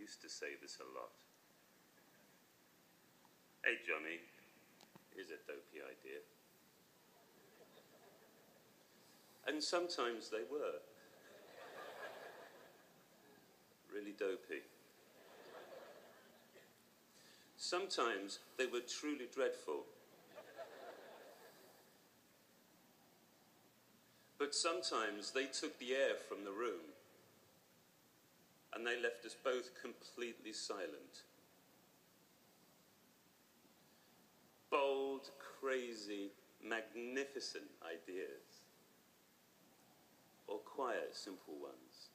used to say this a lot. Hey, Johnny, here's a dopey idea. And sometimes they were. Really dopey. Sometimes they were truly dreadful. But sometimes they took the air from the room and they left us both completely silent. Bold, crazy, magnificent ideas, or quiet, simple ones,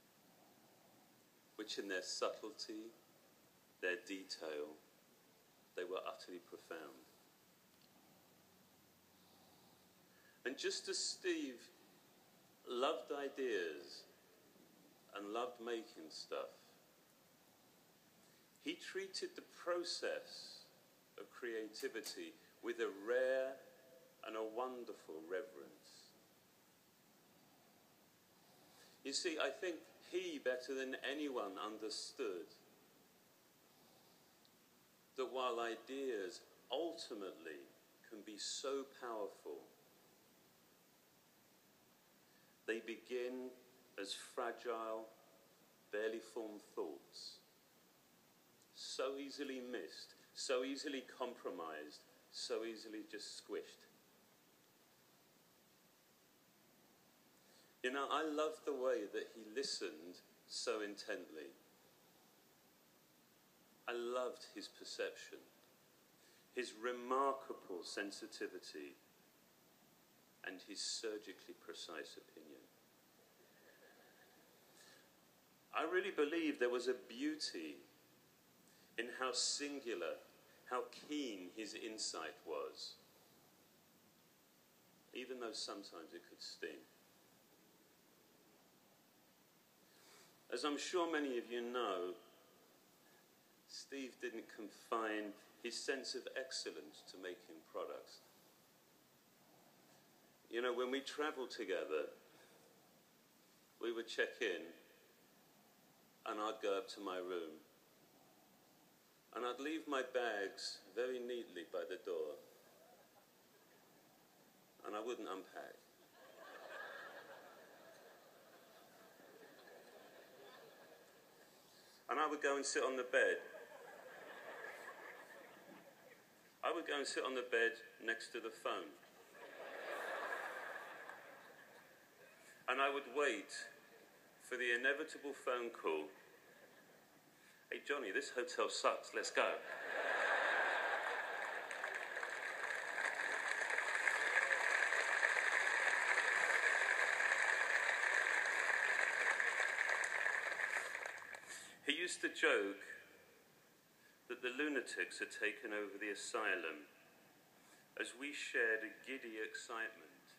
which in their subtlety, their detail, they were utterly profound. And just as Steve loved ideas and loved making stuff, he treated the process of creativity with a rare and a wonderful reverence. You see, I think he, better than anyone, understood that while ideas ultimately can be so powerful, they begin as fragile, barely formed thoughts, so easily missed, so easily compromised, so easily just squished. You know, I love the way that he listened so intently. I loved his perception, his remarkable sensitivity, and his surgically precise opinion. I really believe there was a beauty in how singular, how keen his insight was, even though sometimes it could sting. As I'm sure many of you know, Steve didn't confine his sense of excellence to making products. You know, when we traveled together, we would check in, and I'd go up to my room, and I'd leave my bags very neatly by the door, and I wouldn't unpack. And I would go and sit on the bed. I would go and sit on the bed next to the phone. And I would wait for the inevitable phone call. Hey, Johnny, this hotel sucks. Let's go. He used to joke that the lunatics had taken over the asylum as we shared a giddy excitement,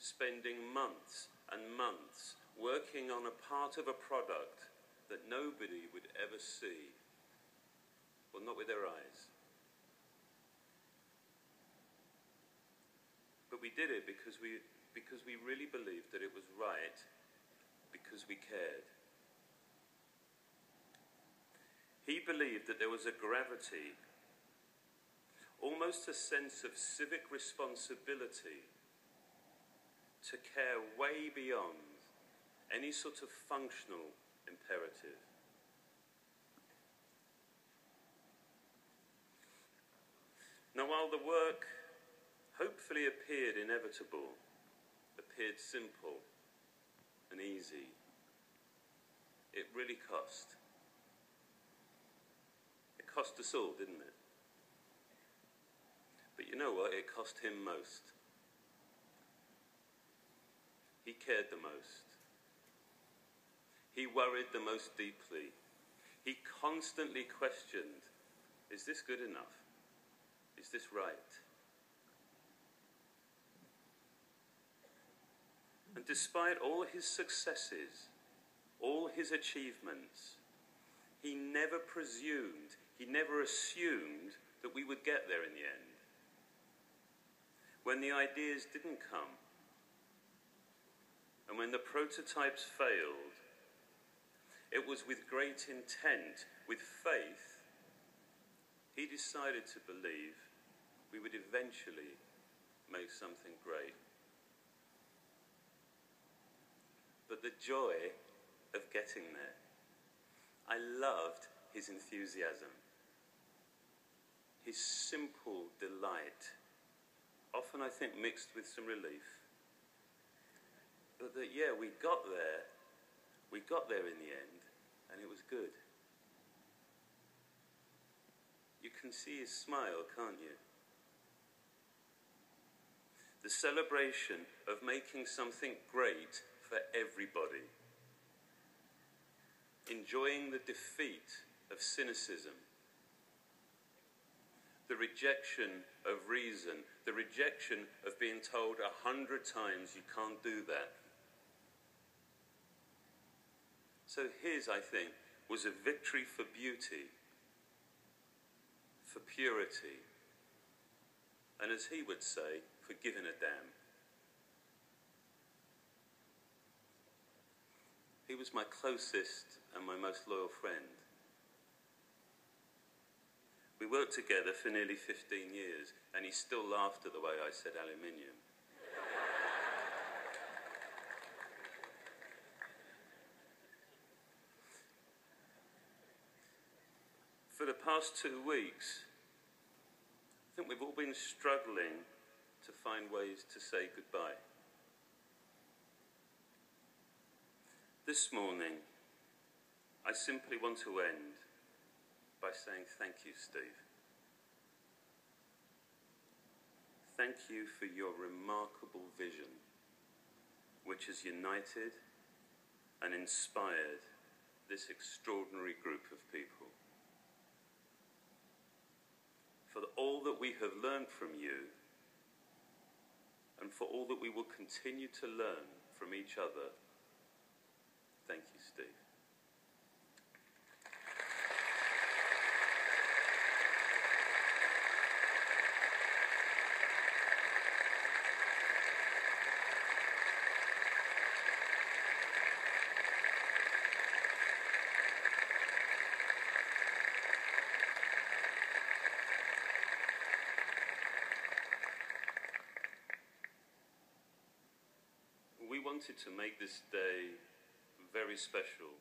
spending months and months working on a part of a product that nobody would ever see, well, not with their eyes. But we did it because we really believed that it was right, because we cared. He believed that there was a gravity, almost a sense of civic responsibility, to care way beyond any sort of functional imperative. Now, while the work hopefully appeared inevitable, appeared simple and easy, it really cost. It cost us all, didn't it? But you know what? It cost him most. He cared the most. He worried the most deeply. He constantly questioned, is this good enough? Is this right? And despite all his successes, all his achievements, he never presumed, he never assumed that we would get there in the end. When the ideas didn't come, and when the prototypes failed, it was with great intent, with faith, he decided to believe we would eventually make something great. But the joy of getting there, I loved his enthusiasm, his simple delight, often I think mixed with some relief. But that, yeah, we got there in the end, and it was good. You can see his smile, can't you? The celebration of making something great for everybody. Enjoying the defeat of cynicism. The rejection of reason. The rejection of being told 100 times you can't do that. So his, I think, was a victory for beauty, for purity, and as he would say, for giving a damn. He was my closest and my most loyal friend. We worked together for nearly 15 years, and he still laughed at the way I said aluminium. For the past 2 weeks, I think we've all been struggling to find ways to say goodbye. This morning, I simply want to end by saying thank you, Steve. Thank you for your remarkable vision, which has united and inspired this extraordinary group of people. For all that we have learned from you, and for all that we will continue to learn from each other, thank you, Steve. We wanted to make this day very special